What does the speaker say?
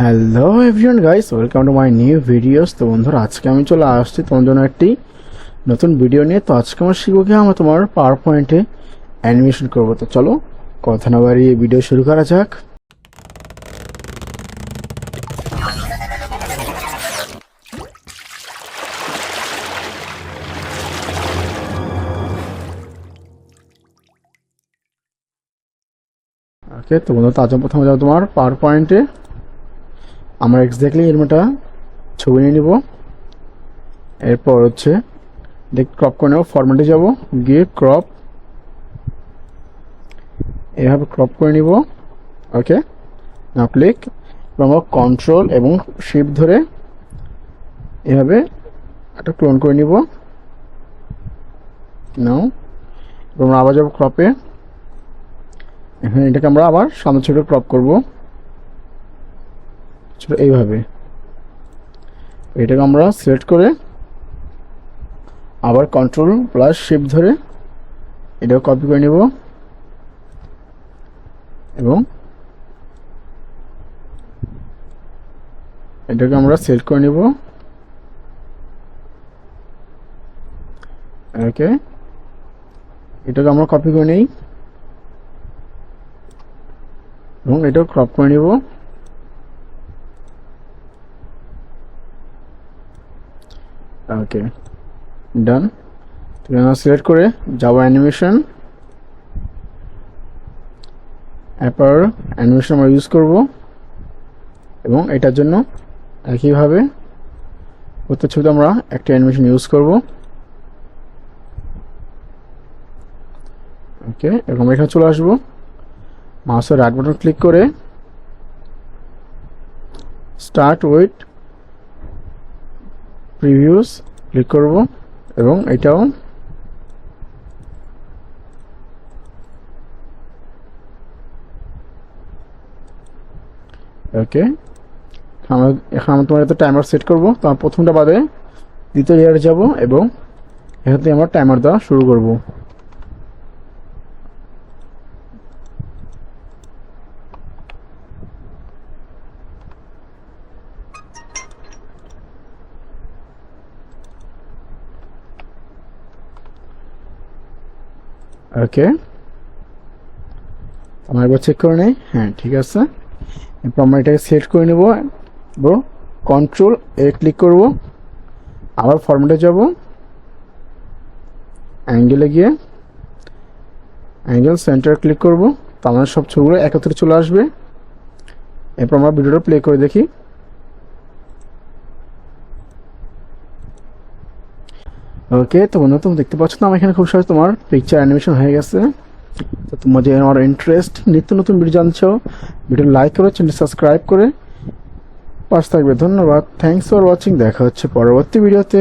Hello everyone guys, welcome to my new videos. তো বন্ধুরা, আজকে আমি চলে আসছি তোমার জন্য একটি নতুন ভিডিও নিয়ে। তো আজকে আমরা শিখবো কি আমরা তোমার পাওয়ার পয়েন্টে অ্যানিমেশন করবো। তো চলো কথা না বাড়িয়ে ভিডিও শুরু করা যাক। ওকে, তো বন্ধু, তার জন্য প্রথমে যাবো তোমার পাওয়ার পয়েন্টে। আমরা এক্স্যাক্টলি এরকম একটা ছবি নিয়ে নিব। এরপর হচ্ছে ক্রপ করে নেব, ফরম্যাটে যাব, গিয়ে ক্রপ, এভাবে ক্রপ করে নিব। ওকে, নাও ক্লিক। আমরা কন্ট্রোল এবং শিফট ধরে এভাবে একটা ক্লোন করে নিব। নাও আমরা আবার যাব ক্রপে। এখানে এটাকে আমরা আবার সামনে ছোট ক্রপ করব, ছোট এইভাবে। এটাকে আমরা সিলেক্ট করে আবার কন্ট্রোল প্লাস শিফট ধরে এটাও কপি করে নিব এবং এটাকে আমরা সিলেক্ট করে নিব। ওকে, এটাকে আমরা কপি করে নিই এবং এটাও ক্রপ করে নিব। ওকে, ডান। সিলেক্ট করে যাব অ্যানিমেশন, অ্যাপার অ্যানিমেশন আমরা ইউজ করব এবং এটার জন্য একইভাবে প্রত্যেক ছবিতে আমরা একটা অ্যানিমেশন ইউজ করব। ওকে, এরকম এখানে চলে আসবো, মাউসের রাইট বাটন ক্লিক করে স্টার্ট উইথ প্রিভিউস ক্লিক করব এবং এটাও ওকে। এখন আমরা তোমার একটা টাইমার সেট করব। তো আমরা প্রথমটা বাদে দ্বিতীয় লেয়ারে যাব এবং এখান থেকে আমরা টাইমার দেওয়া শুরু করব। ওকে, আমরা একবার চেক করে নেই। হ্যাঁ, ঠিক আছে। এরপর আমরা এটাকে সিলেক্ট করে নেব, কন্ট্রোল এ ক্লিক করব, আবার ফরম্যাটে যাব, অ্যাঙ্গেলে গিয়ে অ্যাঙ্গেল সেন্টার ক্লিক করব। তো আমাদের সব ছবিগুলো একত্রে চলে আসবে। এরপর আমরা ভিডিওটা প্লে করে দেখি। ওকে, তো বন্ধু, তুমি দেখতে পাচ্ছ না আমার এখানে খুব সহজ তোমার পিকচার অ্যানিমেশন হয়ে গেছে। তো তোমার যে আমার ইন্টারেস্ট নিত্য নতুন ভিডিও জানছো, ভিডিও লাইক করে চ্যানেল সাবস্ক্রাইব করে পাশে থাকবে। ধন্যবাদ, থ্যাংকস ফর ওয়াচিং। দেখা হচ্ছে পরবর্তী ভিডিওতে।